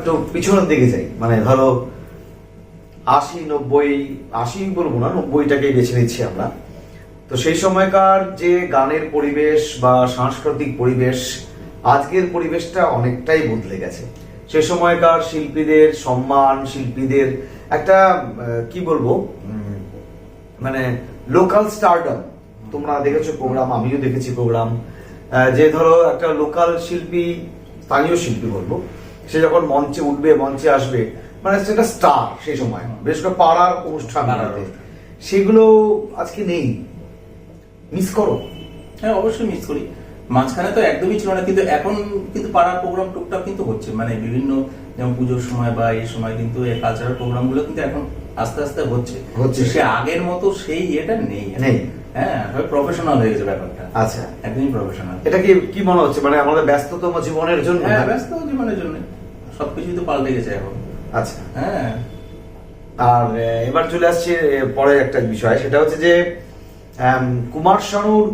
একটু পিছনের দিকে যাই, মানে ধরো 80 বলবো না, 90টাকে বেছে নিচ্ছি আমরা। তো সেই সময়কার যে গানের পরিবেশ বা সাংস্কৃতিক পরিবেশ, আজকের পরিবেশটা অনেকটাই বদলে গেছে। সেই সময়কার শিল্পীদের সম্মান, শিল্পীদের একটা কি বলবো, মানে লোকাল স্টারডম। তোমরা দেখেছো প্রোগ্রাম, আমিও দেখেছি প্রোগ্রাম, যে ধরো একটা লোকাল শিল্পী, স্থানীয় শিল্পী বলবো, সে যখন মঞ্চে উঠবে, মঞ্চে আসবে, মানে সেটা স্টার সেই সময়, বিশেষ করে পাড়ার অনুষ্ঠান, সেগুলো আজকে নেই। মিস করো? হ্যাঁ, অবশ্যই মিস করি। মাঝখানে তো একদমই ছিল না, কিন্তু এখন কিন্তু পাড়ার প্রোগ্রাম টুকটাক কিন্তু হচ্ছে, মানে বিভিন্ন যেমন পুজোর সময় বা এই সময় কিন্তু এই কালচারাল প্রোগ্রাম গুলো কিন্তু এখন আস্তে আস্তে হচ্ছে। সে আগের মতো সেই এটা নেই। হ্যাঁ, প্রফেশনাল হয়ে গেছে ব্যাপারটা। আচ্ছা, একদমই প্রফেশনাল। এটা কি মনে হচ্ছে, মানে আমাদের ব্যস্ততম জীবনের জন্য? হ্যাঁ, ব্যস্ত জীবনের জন্য সবকিছুই তো পাল্টে গেছে এখন। আচ্ছা, হ্যাঁ। আর এবার চলে আসছে পরে একটা বিষয়, সেটা হচ্ছে যে কুমার শানুর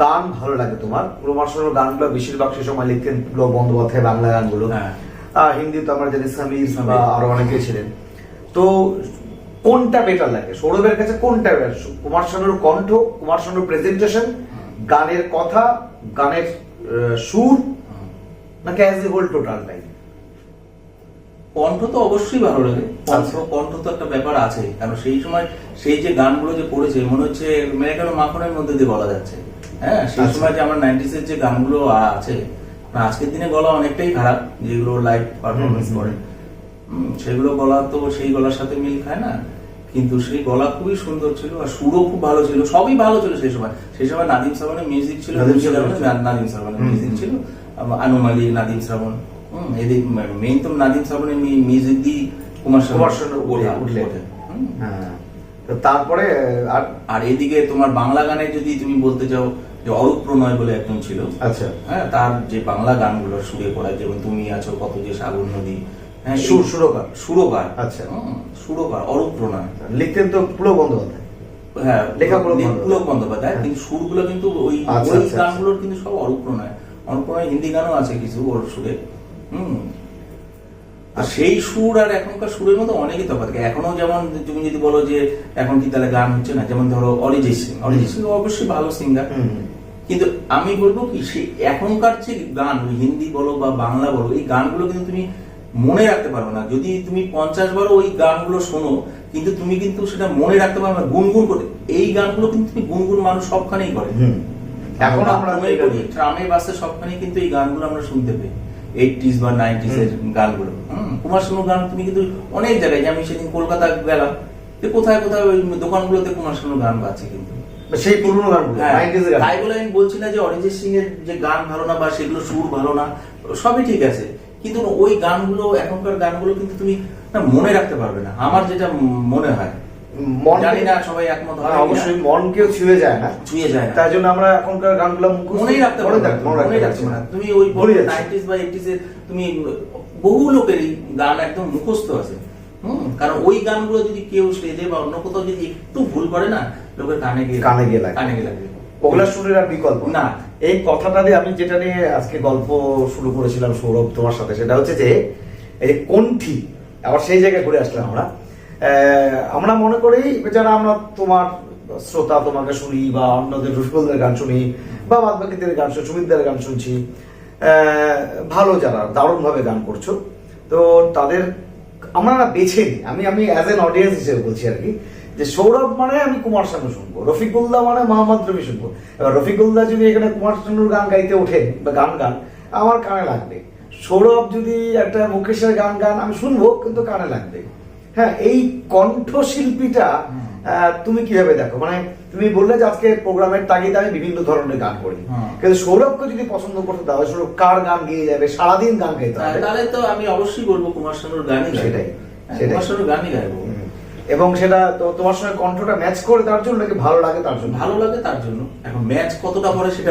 গান ভালো লাগে তোমার? কুমার শানুর গানগুলো বেশিরভাগ সে সময় লিখতেন পুলক বন্দ্যোপাধ্যায়, বাংলা গানগুলো। হিন্দি তো আমরা জানি সমীর বা আরো অনেকে ছিলেন। তো কোনটা বেটার লাগে সৌরভের কাছে? কোনটা কুমার শানুর কণ্ঠ, কুমার শানুর প্রেজেন্টেশন, গানের কথা, গানের সুর, নাকি অ্যাজ এ হোল টোটালটাই? কণ্ঠ তো অবশ্যই ভালো লাগে। কণ্ঠ তো একটা ব্যাপার আছে, কারণ সেই সময় সেই যে গানগুলো যে পড়েছে মনে হচ্ছে মেঘানো মাখনের মধ্যে দিয়ে বলা যাচ্ছে। হ্যাঁ, সেই সময় যে আমার 90s এর যে গানগুলো আছে, আজকের দিনে গলা অনেকটাই খারাপ, যেগুলো লাইভ পারফরমেন্স করে সেগুলো গলা তো সেই গলার সাথে মিল খায় না, কিন্তু সেই গলা খুবই সুন্দর ছিল, আর সুরও খুব ভালো ছিল, সবই ভালো ছিল সেই সময়। সেই সময় নাদিম শ্রাবণের মিউজিক ছিল, নাদিম শ্রাবণের মিউজিক ছিল, আনুমালি, নাদিম শ্রাবণ, এদিক মেইন তো নাদিম শ্রাবণের মিউজিক দিয়ে কুমার শানু উঠলে। তারপরে আর এদিকে তোমার বাংলা গানে যদি তুমি বলতে চাও, যে অরূপ প্রণয় বলে একজন ছিল। আচ্ছা, হ্যাঁ, তার যে বাংলা গানগুলো সুরে করা, যেমন তুমি আছো কত যে সাগর নদী, হ্যাঁ, সুরকার। আচ্ছা, সুরকার অরূপ প্রণয়। লিখতেন তো পুলক বন্দ্যোপাধ্যায়। হ্যাঁ, লেখা পুলক বন্দ্যোপাধ্যায়, কিন্তু সুরগুলো কিন্তু ওই গানগুলোর কিন্তু সব অরূপ প্রণয়। অরূপ প্রণয় হিন্দি গানও আছে কিছু ওর সুরে। আর সেই সুর আর এখনকার সুরের মধ্যে অনেকই তফাৎ। এখনো যেমন তুমি যদি বলো যে এখন কি তাহলে গান হচ্ছে না, যেমন ধরো অরিজিৎ সিং অবশ্যই ভালো সিঙ্গার, কিন্তু আমি বলবো কি সেই এখনকার যে গান, হিন্দি বলো বা বাংলা বলো, এই গানগুলো কিন্তু তুমি মনে রাখতে পারবে না। যদি তুমি 50 বারও ওই গানগুলো শোনো, কিন্তু তুমি কিন্তু সেটা মনে রাখতে পারবে না গুনগুন করে। এই গানগুলো কিন্তু তুমি গুনগুন মানুষ সবখানেই করে। এখন আমরা ট্রামে বাসে সবখানেই কিন্তু এই গানগুলো আমরা শুনতে পাই, 80s বা 90s এর গানগুলো। কুমার শানুর গান তুমি কিন্তু অনেক জায়গায়, আমি সেদিন কলকাতা গেলাম, কোথায় কোথায় ওই দোকানগুলোতে কুমার শানুর গান পাচ্ছি, কিন্তু সেই পুরনো গানগুলো। তাই বলে আমি বলছি না যে অরিজিৎ সিং এর যে গান ভালো না বা সেগুলো সুর ভালো না, সবই ঠিক আছে, কিন্তু ওই গানগুলো, এখনকার গানগুলো কিন্তু তুমি মনে রাখতে পারবে না, আমার যেটা মনে হয়। জানি না সবাই একমত হয়। অবশ্যই মনকেও ছুঁয়ে যায় না, তাই জন্য আমরা এখনকার গানগুলো মনেই রাখতে পারবে না। তুমি ওই 90s বা 80s এর তুমি বহু লোকেরই গান একদম মুখস্থ আছে। কারণ ওই গানগুলো যদি কেউ স্টেজে বা অন্য কোথাও যদি একটু ভুল করে না, লোকের কানে গিয়ে লাগবে। ওগুলা সুরের আর বিকল্প না। এই কথাটা দিয়ে আমি যেটা নিয়ে আজকে গল্প শুরু করেছিলাম সৌরভ তোমার সাথে, সেটা হচ্ছে যে এই কণ্ঠী, আবার সেই জায়গায় ঘুরে আসলাম আমরা। আমরা মনে করি যারা আমরা তোমার শ্রোতা, তোমাকে শুনি বা অন্যদের রফিকুলদের গান শুনি বা বাদ বাকিদের গান শুনি, সুমিতদের গান শুনছি, ভালো যারা দারুণভাবে গান করছো, তো তাদের আমরা না বেছে নিই। আমি অ্যাজ এন অডিয়েন্স হিসেবে বলছি আর কি, যে সৌরভ মানে আমি কুমার শানু শুনবো, রফিকুল্লাহ মানে মোহাম্মদ রফি শুনবো। এবার রফিকুল্লাহ যদি এখানে কুমার শানুর গান গাইতে ওঠেন বা গান আমার কানে লাগবে। সৌরভ যদি একটা মুকেশের গান আমি শুনবো, কিন্তু কানে লাগবে। হ্যাঁ, এই কণ্ঠশিল্পীটা তুমি কিভাবে দেখো? মানে তুমি বললে যে আজকে প্রোগ্রামের তাগিদে আমি বিভিন্ন ধরনের গান করি, কিন্তু সৌরভকে যদি পছন্দ করতে দাও, সৌরভ কার গান গেয়ে যাবে, সারাদিন গান গাইতে হবে, তাহলে তো আমি অবশ্যই বলবো কুমার শানুর গানই। সেটাই কুমার শানুর গানই গাইবো, এবং সেটা তো তোমার সঙ্গে কণ্ঠটা ম্যাচ করে তার জন্য, নাকি ভালো লাগে তার জন্য? ভালো লাগে তার জন্য। এখন ম্যাচ কতটা করে সেটা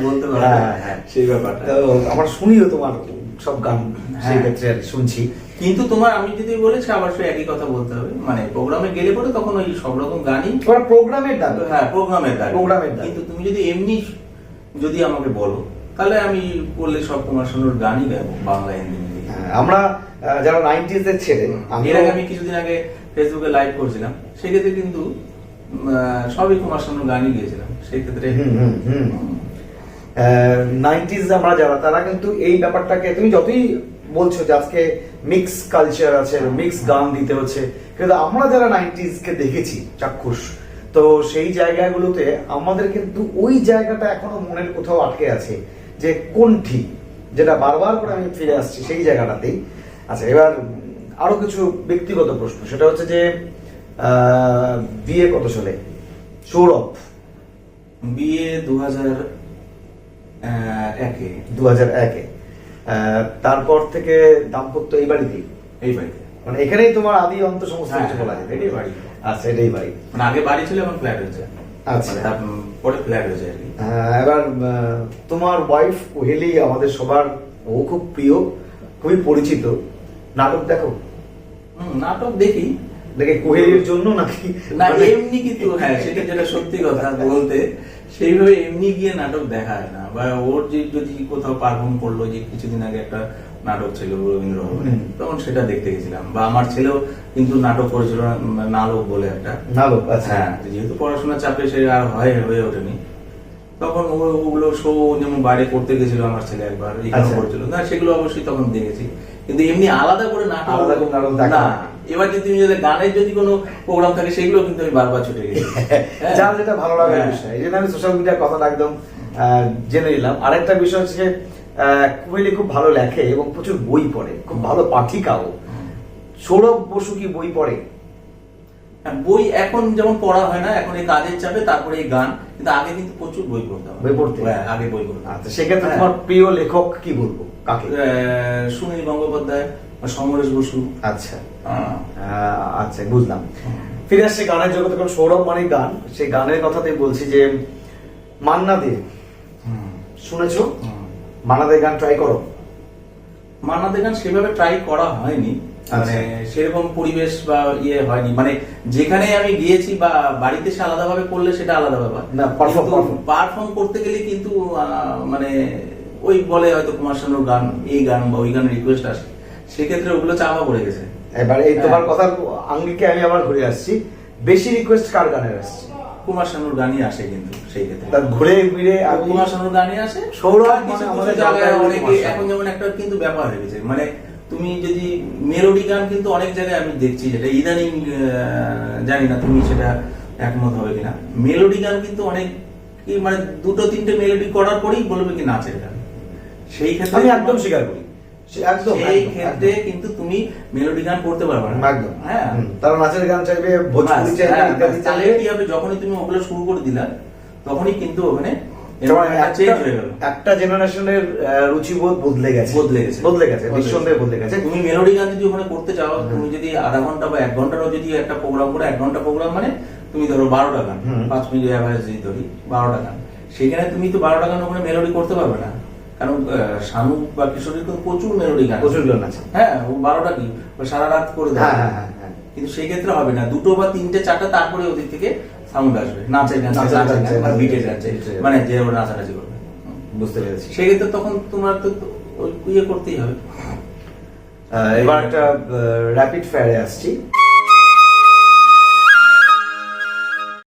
বলতে পারে, সেই ব্যাপারটা। তো আমরা শুনিও তোমার সব গান, সেই ক্ষেত্রে শুনছি। কিন্তু তোমার আমি যদি বলেছি আবার সে একই কথা বলতে হবে, মানে প্রোগ্রামে গেলে পরে তখন ওই সব রকম গানই প্রোগ্রামের দাবি। হ্যাঁ, প্রোগ্রামের দাবি। কিন্তু তুমি যদি এমনি যদি আমাকে বলো, তাহলে আমি বললে সব কুমার শানুর গানই গাইবো, বাংলা হিন্দি। আমরা যারা 90s এর ছেলে, এর আগে আমি কিছুদিন আগে ফেসবুকে লাইভ করছিলাম, সেক্ষেত্রে কিন্তু সবই কুমার শানুর গানই গিয়েছিলাম সেই ক্ষেত্রে। 90s আমরা যারা, তারা কিন্তু এই ব্যাপারটাকে, তুমি যতই বলছো যে আজকে মিক্স কালচার আছে, মিক্স গান দিতে হচ্ছে, কিন্তু আমরা যারা 90s কে দেখেছি চাক্ষুষ, তো সেই জায়গাগুলোতে আমাদের কিন্তু ওই জায়গাটা এখনো মনের কোথাও আটকে আছে, যে কোনটি, যেটা বারবার করে আমি ফিরে আসছি সেই জায়গাটাতেই। আচ্ছা, এবার আরো কিছু ব্যক্তিগত প্রশ্ন, সেটা হচ্ছে যে বিয়ে কত সালে সৌরভ? বিয়ে 2001-এ। 2001-এ। তারপর থেকে দাম্পত্য এই বাড়িতেই? এই বাড়িতে, মানে এখানেই তোমার আদি অন্ত সমস্ত কিছু বলা যায়? এটাই বাড়ি। আচ্ছা, এটাই বাড়ি। মানে আগে বাড়ি ছিল এবং ফ্ল্যাট হয়েছে। আচ্ছা, পরে ফ্ল্যাট হয়েছে আর কি। এবার তোমার ওয়াইফ কোহেলি আমাদের সবার, ও খুব প্রিয়, খুবই পরিচিত। নাটক দেখো? নাটক দেখি। দেখে কোহেলির জন্য নাকি না এমনি? কিন্তু হ্যাঁ, সেটা যেটা সত্যি কথা বলতে, সেইভাবে এমনি গিয়ে নাটক দেখা হয় না। বা ওর যে যদি কোথাও পারফর্ম করলো, যে কিছুদিন আগে একটা নাটক ছিল রবীন্দ্র ভবনে, তখন সেটা দেখতে গেছিলাম। বা আমার ছেলেও কিন্তু নাটক করেছিল, নালক বলে একটা। নালক, আচ্ছা। হ্যাঁ, যেহেতু পড়াশোনার চাপে সে আর হয়ে ওঠেনি, তখন ওগুলো শো যেমন বাইরে করতে গেছিল আমার ছেলে একবার, এখানে করেছিল না, সেগুলো অবশ্যই তখন দেখেছি। কিন্তু এমনি আলাদা করে নাটক না। এবার যদি তুমি গানের যদি কোনো প্রোগ্রাম থাকে, সেগুলো কিন্তু আমি বারবার ছুটে গেছি, যার যেটা ভালো লাগার বিষয়। এই জন্য আমি সোশ্যাল মিডিয়ার কথাটা একদম জেনে নিলাম। আরেকটা বিষয় হচ্ছে কোহেলি খুব ভালো লেখে এবং প্রচুর বই পড়ে, খুব ভালো পাঠিকাও। সৌরভ বসু কি বই পড়ে? বই এখন যেমন পড়া হয় না, এখন এই কাজের চাপে, তারপরে এই গান, কিন্তু আগে কিন্তু প্রচুর বই পড়তাম। বই পড়তে? আগে বই পড়তাম। আচ্ছা, সেক্ষেত্রে তোমার প্রিয় লেখক কি বলবো, কাকে? সুনীল গঙ্গোপাধ্যায়, সমরেশ বসু। আচ্ছা, আচ্ছা, বুঝলাম। ফিরে আসছে গানের জগতে, কারণ সৌরভ মানে গান, সেই গানের কথাতেই বলছি যে মান্না দে শুনেছো? মান্না দে গান ট্রাই করো? মান্না দে গান সেভাবে ট্রাই করা হয়নি, মানে সেরকম পরিবেশ বা ইয়ে হয়নি। মানে যেখানে আমি গিয়েছি বা বাড়িতে সে আলাদা ভাবে করলে সেটা আলাদা ব্যাপার, না পারফর্ম করতে গেলে কিন্তু মানে ওই বলে হয়তো কুমার শানুর গান, এই গান বা ওই গানের রিকোয়েস্ট আসে, সেক্ষেত্রে ওগুলো চাপা পড়ে গেছে। এবার এই তোমার কথার আঙ্গিকে আমি আবার ঘুরে আসছি, বেশি রিকোয়েস্ট কার গানের আসছে? কুমার শানুর গানই আসে, কিন্তু সেই ক্ষেত্রে ঘুরে ফিরে কুমার শানুর গানই আসে। সৌরভ মানে আমাদের জায়গায় অনেকে এখন যেমন একটা কিন্তু ব্যাপার হয়ে গেছে, মানে তুমি যদি মেলোডি গান কিন্তু অনেক জায়গায় আমি দেখছি, যেটা ইদানিং জানি না তুমি সেটা একমত হবে কিনা, মেলোডি গান কিন্তু অনেক মানে 2-3টে মেলোডি করার পরেই বলবে কি নাচের গান। সেই ক্ষেত্রে আমি একদম স্বীকার করি, সেই ক্ষেত্রে কিন্তু তুমি মেলোডি গান করতে পারবে না। একদম, হ্যাঁ, তারা নাচের গান চাইবে, ভোজপুরি চাইবে, ইত্যাদি চাইবে। তাহলে কি হবে, যখনই তুমি ওগুলো শুরু করে দিলা, তখনই কিন্তু ওখানে একটা জেনারেশনের রুচিবোধ বদলে গেছে, নিঃসন্দেহে বদলে গেছে। তুমি মেলোডি গান যদি ওখানে করতে চাও, তুমি যদি আধা ঘন্টা বা 1 ঘন্টারও যদি একটা প্রোগ্রাম করে, 1 ঘন্টা প্রোগ্রাম মানে তুমি ধরো 12টা গান, 5 মিনিট অ্যাভারেজ যদি ধরি 12টা গান, সেখানে তুমি তো 12টা গান ওখানে মেলোডি করতে পারবে না। কারণ শানু বা কিশোরীর তো প্রচুর মেলোডি গান, প্রচুর গান আছে। হ্যাঁ, ও 12টা কি সারা রাত করে দেয়। কিন্তু সেই ক্ষেত্রে হবে না, 2টো বা 3টে 4টা, তারপরে ওদিক থেকে সাউন্ড আসবে, নাচের গান, বিটের গান, মানে যে ওরা নাচানাচি করবে। বুঝতে পেরেছি। সেক্ষেত্রে তখন তোমার তো ইয়ে করতেই হবে। এবার একটা র্যাপিড ফায়ারে আসছি।